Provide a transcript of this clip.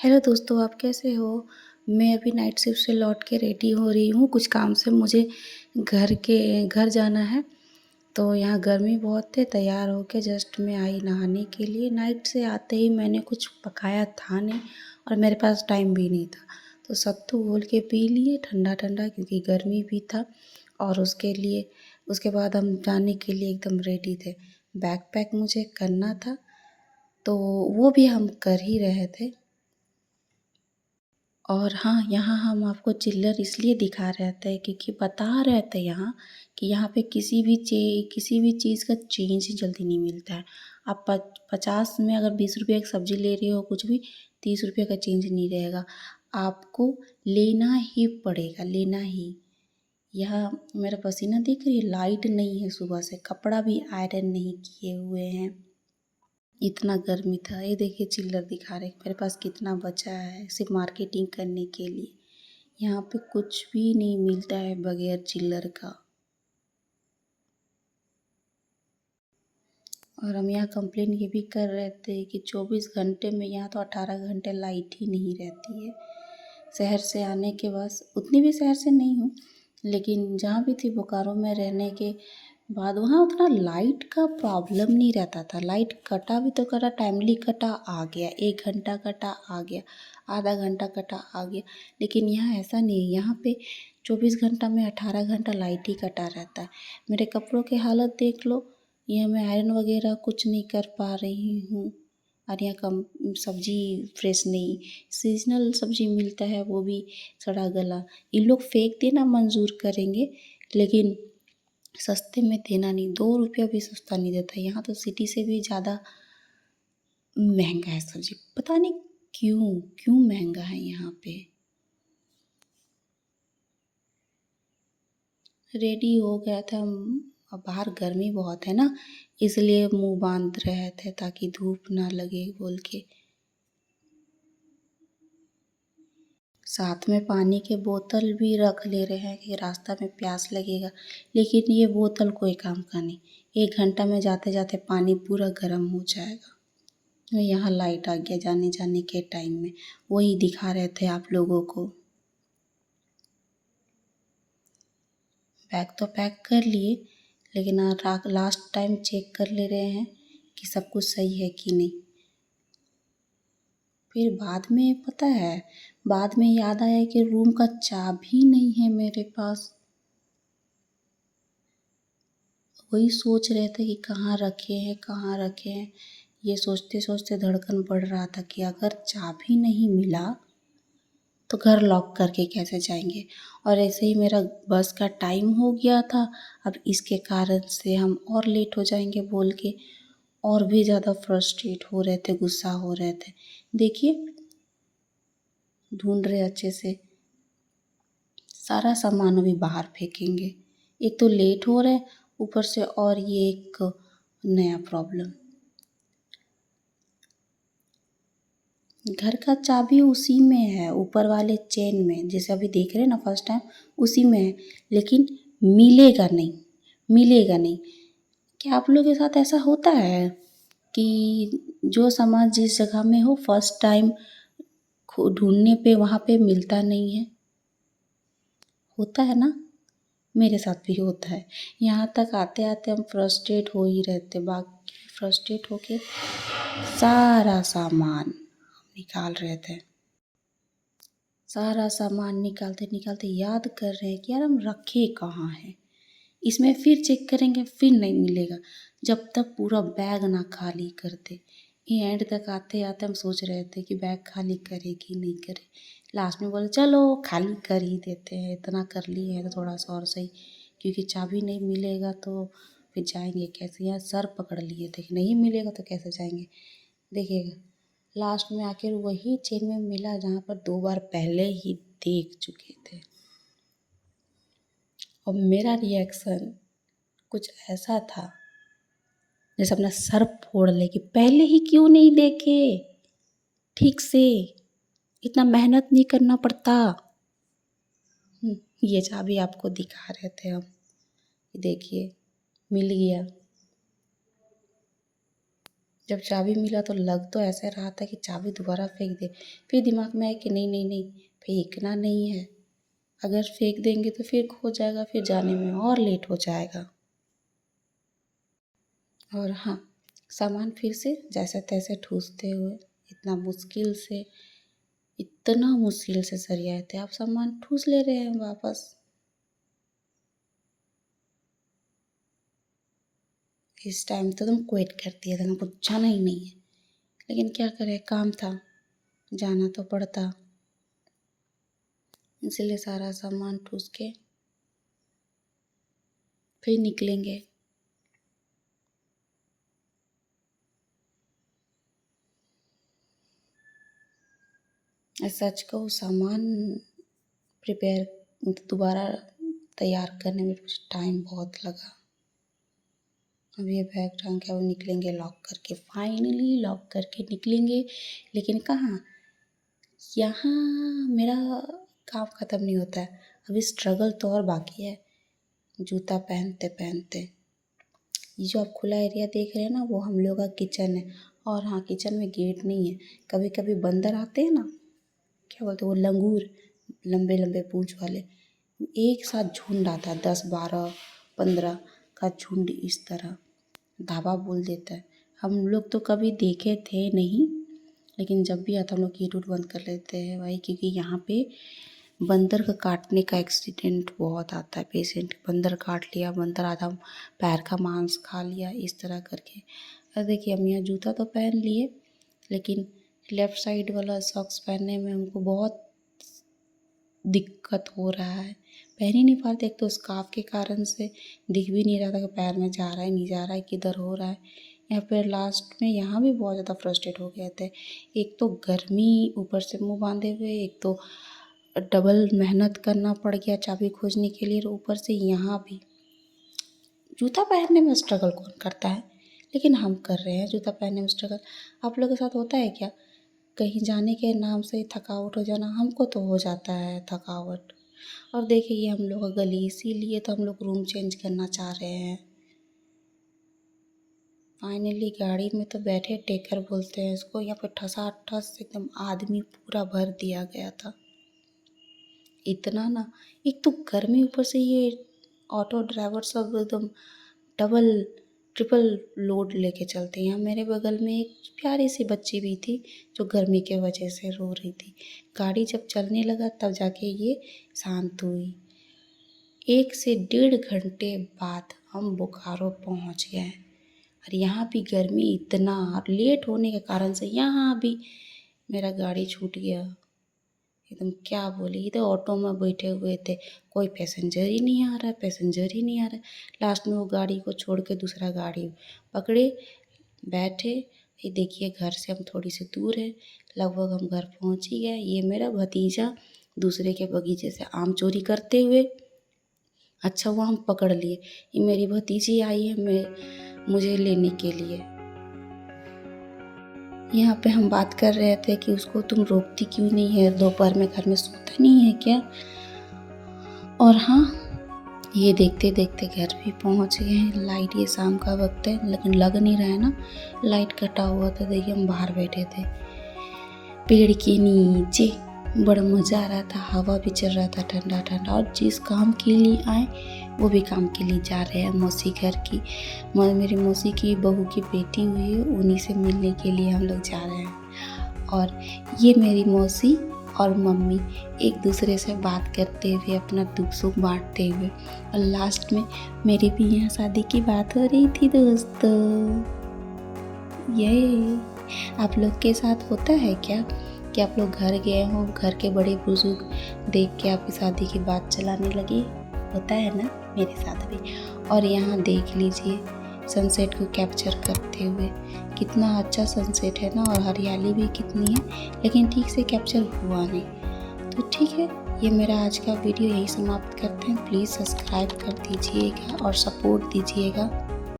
Hello दोस्तों, आप कैसे हो? मैं अभी नाइट शिफ्ट से लौट के रेडी हो रही हूँ, कुछ काम से मुझे घर जाना है। तो यहाँ गर्मी बहुत है, तैयार होके जस्ट मैं आई नहाने के लिए। नाइट से आते ही मैंने कुछ पकाया था नहीं और मेरे पास टाइम भी नहीं था। तो सत्तू घोल के पी लिए ठंडा-ठंडा, क्योंकि गर्मी भी था। और उसके बाद हम जाने के लिए एकदम रेडी थे। बैग पैक मुझे करना था, तो वो भी हम कर ही रहे थे। और हाँ, यहाँ हम आपको चिल्लर इसलिए दिखा रहे थे क्योंकि बता रहे थे यहाँ कि यहाँ पे किसी भी चीज़ का चेंज ही जल्दी नहीं मिलता है। आप 50 में अगर 20 रुपये की सब्ज़ी ले रहे हो, कुछ भी 30 रुपये का चेंज नहीं रहेगा। आपको लेना ही पड़ेगा, लेना ही। यहाँ मेरा पसीना देख रही है, लाइट नहीं है सुबह से, कपड़ा भी आयरन नहीं किए हुए हैं। इतना गर्मी था। ये देखिए चिल्लर दिखा रहे मेरे पास कितना बचा है सिर्फ मार्केटिंग करने के लिए। यहाँ पे कुछ भी नहीं मिलता है बगैर चिल्लर का। और हम यहाँ कंप्लेन ये भी कर रहे थे कि 24 घंटे में यहाँ तो 18 घंटे लाइट ही नहीं रहती है। शहर से आने के बाद, उतनी भी शहर से नहीं हूँ, लेकिन जहाँ भी थी बोकारो में रहने के बाद वहाँ उतना लाइट का प्रॉब्लम नहीं रहता था। लाइट कटा भी तो कटा, टाइमली कटा आ गया, 1 घंटा कटा आ गया, आधा घंटा कटा आ गया। लेकिन यहाँ ऐसा नहीं है, यहाँ पे 24 घंटा में 18 घंटा लाइट ही कटा रहता है। मेरे कपड़ों की हालत देख लो, यहाँ मैं आयरन वगैरह कुछ नहीं कर पा रही हूँ। और यहाँ कम सब्ज़ी फ्रेश नहीं, सीजनल सब्ज़ी मिलता है वो भी सड़ा गला। इन लोग फेंक देना मंजूर करेंगे, लेकिन सस्ते में देना नहीं, 2 रुपया भी सस्ता नहीं देता। यहाँ तो सिटी से भी ज़्यादा महंगा है सब्ज़ी, पता नहीं क्यों महंगा है यहाँ पे। रेडी हो गया था, अब बाहर गर्मी बहुत है ना, इसलिए मुंह बांध रहे थे ताकि धूप ना लगे बोल के। साथ में पानी के बोतल भी रख ले रहे हैं कि रास्ता में प्यास लगेगा, लेकिन ये बोतल कोई काम का नहीं। 1 घंटा में जाते जाते पानी पूरा गर्म हो जाएगा। यहाँ लाइट आ गया जाने के टाइम में, वही दिखा रहे थे आप लोगों को। बैग तो पैक कर लिए, लेकिन लास्ट टाइम चेक कर ले रहे हैं कि सब कुछ सही है कि नहीं। फिर बाद में पता है, बाद में याद आया कि रूम का चाबी नहीं है मेरे पास। वही सोच रहे थे कि कहाँ रखे हैं। ये सोचते सोचते धड़कन बढ़ रहा था कि अगर चाबी नहीं मिला तो घर लॉक करके कैसे जाएंगे। और ऐसे ही मेरा बस का टाइम हो गया था, अब इसके कारण से हम और लेट हो जाएंगे बोल के और भी ज़्यादा फ्रस्ट्रेट हो रहे थे, गुस्सा हो रहे थे। देखिए ढूंढ रहे अच्छे से, सारा सामान अभी बाहर फेंकेंगे। एक तो लेट हो रहे, ऊपर से और ये एक नया प्रॉब्लम। घर का चाबी उसी में है, ऊपर वाले चेन में, जैसे अभी देख रहे हैं ना फर्स्ट टाइम, उसी में है, लेकिन मिलेगा नहीं, मिलेगा नहीं। क्या आप लोगों के साथ ऐसा होता है कि जो सामान जिस जगह में हो फर्स्ट टाइम ढूंढने पे वहाँ पे मिलता नहीं है? होता है ना, मेरे साथ भी होता है। यहाँ तक आते आते हम फ्रस्ट्रेट हो ही रहते, बाकी फ्रस्ट्रेट होके सारा सामान निकाल रहे थे। सारा सामान निकालते निकालते याद कर रहे हैं कि यार हम रखे कहाँ हैं। इसमें फिर चेक करेंगे, फिर नहीं मिलेगा, जब तक पूरा बैग ना खाली कर दे। ये एंड तक आते आते हम सोच रहे थे कि बैग खाली करे कि नहीं करे। लास्ट में बोले चलो खाली कर ही देते हैं, इतना कर लिए हैं तो थोड़ा सा और सही, क्योंकि चाबी नहीं मिलेगा तो फिर जाएंगे कैसे। यहाँ सर पकड़ लिए थे कि नहीं मिलेगा तो कैसे जाएंगे। देखिएगा लास्ट में आखिर वही चेन में मिला जहाँ पर 2 बार पहले ही देख चुके थे। और मेरा रिएक्शन कुछ ऐसा था जैसे अपना सर फोड़ ले कि पहले ही क्यों नहीं देखे ठीक से, इतना मेहनत नहीं करना पड़ता। ये चाबी आपको दिखा रहे थे हम, देखिए मिल गया। जब चाबी मिला तो लग तो ऐसे रहा था कि चाबी दोबारा फेंक दे, फिर दिमाग में आया कि नहीं नहीं नहीं, फेंकना नहीं है, अगर फेंक देंगे तो फिर खो जाएगा, फिर जाने में और लेट हो जाएगा। और हाँ, सामान फिर से जैसे तैसे ठूसते हुए इतना मुश्किल से सरियाए थे, अब सामान ठूस ले रहे हैं वापस। इस टाइम तो तुम क्विट कर दिया था, तुमको जाना ही नहीं है, लेकिन क्या करें, काम था, जाना तो पड़ता, इसलिए सारा सामान ठूस के फिर निकलेंगे। सच कहूँ, सामान प्रिपेयर दोबारा तैयार करने में कुछ टाइम बहुत लगा। अब ये बैग टांग के अब निकलेंगे लॉक करके, फाइनली लॉक करके निकलेंगे। लेकिन कहाँ, यहाँ मेरा काम ख़त्म नहीं होता है, अभी स्ट्रगल तो और बाकी है। जूता पहनते पहनते ये जो आप खुला एरिया देख रहे हैं ना, वो हम लोग का किचन है। और हाँ, किचन में गेट नहीं है, कभी कभी बंदर आते हैं ना, क्या बोलते हैं वो, लंगूर, लंबे लंबे पूंछ वाले, एक साथ झुंड आता है, 10 12 15 का झुंड, इस तरह धाबा बोल देता है। हम लोग तो कभी देखे थे नहीं, लेकिन जब भी आता हम लोग गेट बंद कर लेते हैं भाई, क्योंकि यहाँ पे बंदर का काटने का एक्सीडेंट बहुत आता है। पेशेंट बंदर काट लिया, बंदर आधा पैर का मांस खा लिया, इस तरह करके। और देखिए, हम यहाँ जूता तो पहन लिए, लेकिन लेफ़्ट साइड वाला सॉक्स पहनने में हमको बहुत दिक्कत हो रहा है, पहन ही नहीं पाते। एक तो स्कार्फ के कारण से दिख भी नहीं रहा था कि पैर में जा रहा है नहीं जा रहा है, किधर हो रहा है। यहाँ पर लास्ट में यहाँ भी बहुत ज़्यादा फ्रस्ट्रेट हो गए थे। एक तो गर्मी, ऊपर से मुंह बांधे हुए, एक तो डबल मेहनत करना पड़ गया चाबी खोजने के लिए, और ऊपर से यहाँ भी जूता पहनने में स्ट्रगल कौन करता है, लेकिन हम कर रहे हैं जूता पहनने में स्ट्रगल। आप लोगों के साथ होता है क्या, कहीं जाने के नाम से थकावट हो जाना? हमको तो हो जाता है थकावट। और देखिए, ये हम लोग का गली, इसीलिए तो हम लोग रूम चेंज करना चाह रहे हैं। फाइनली गाड़ी में तो बैठे, टेकर बोलते हैं इसको, यहाँ पे ठसाठस एकदम आदमी पूरा भर दिया गया था। इतना ना, एक तो गर्मी, ऊपर से ये ऑटो ड्राइवर सब एकदम डबल ट्रिपल लोड लेके चलते हैं। यहाँ मेरे बगल में एक प्यारी सी बच्ची भी थी जो गर्मी के वजह से रो रही थी। गाड़ी जब चलने लगा तब जाके ये शांत हुई। 1 से 1.5 घंटे बाद हम बोकारो पहुँच गए, और यहाँ भी गर्मी इतना, और लेट होने के कारण से यहाँ भी मेरा गाड़ी छूट गया। एकदम क्या बोले, इधर ऑटो में बैठे हुए थे, कोई पैसेंजर ही नहीं आ रहा, पैसेंजर ही नहीं आ रहा। लास्ट में वो गाड़ी को छोड़ के दूसरा गाड़ी पकड़े, बैठे। ये देखिए, घर से हम थोड़ी सी दूर है, लगभग हम घर पहुंच ही गए। ये मेरा भतीजा दूसरे के बगीचे से आम चोरी करते हुए, अच्छा हुआ हम पकड़ लिए। ये मेरी भतीजी आई है मुझे लेने के लिए। यहाँ पे हम बात कर रहे थे कि उसको तुम रोकती क्यों नहीं है, दोपहर में घर में सोता नहीं है क्या? और हाँ, ये देखते देखते घर भी पहुँच गए हैं। लाइट, ये शाम का वक्त है लेकिन लग नहीं रहा है ना, लाइट कटा हुआ था। देखिए, हम बाहर बैठे थे पेड़ के नीचे, बड़ा मज़ा आ रहा था, हवा भी चल रहा था ठंडा ठंडा। और जिस काम के लिए आए वो भी काम के लिए जा रहे हैं। मौसी घर की, मेरी मौसी की बहू की बेटी हुई है, उन्हीं से मिलने के लिए हम लोग जा रहे हैं। और ये मेरी मौसी और मम्मी एक दूसरे से बात करते हुए, अपना दुख सुख बांटते हुए, और लास्ट में मेरी भी यहाँ शादी की बात हो रही थी दोस्तों। ये आप लोग के साथ होता है क्या कि आप लोग घर गए हो, घर के बड़े बुजुर्ग देख के आपकी शादी की बात चलाने लगी? होता है ना, मेरे साथ भी। और यहाँ देख लीजिए, सनसेट को कैप्चर करते हुए, कितना अच्छा सनसेट है ना, और हरियाली भी कितनी है, लेकिन ठीक से कैप्चर हुआ नहीं। तो ठीक है, ये मेरा आज का वीडियो यही समाप्त करते हैं। प्लीज़ सब्सक्राइब कर दीजिएगा और सपोर्ट दीजिएगा।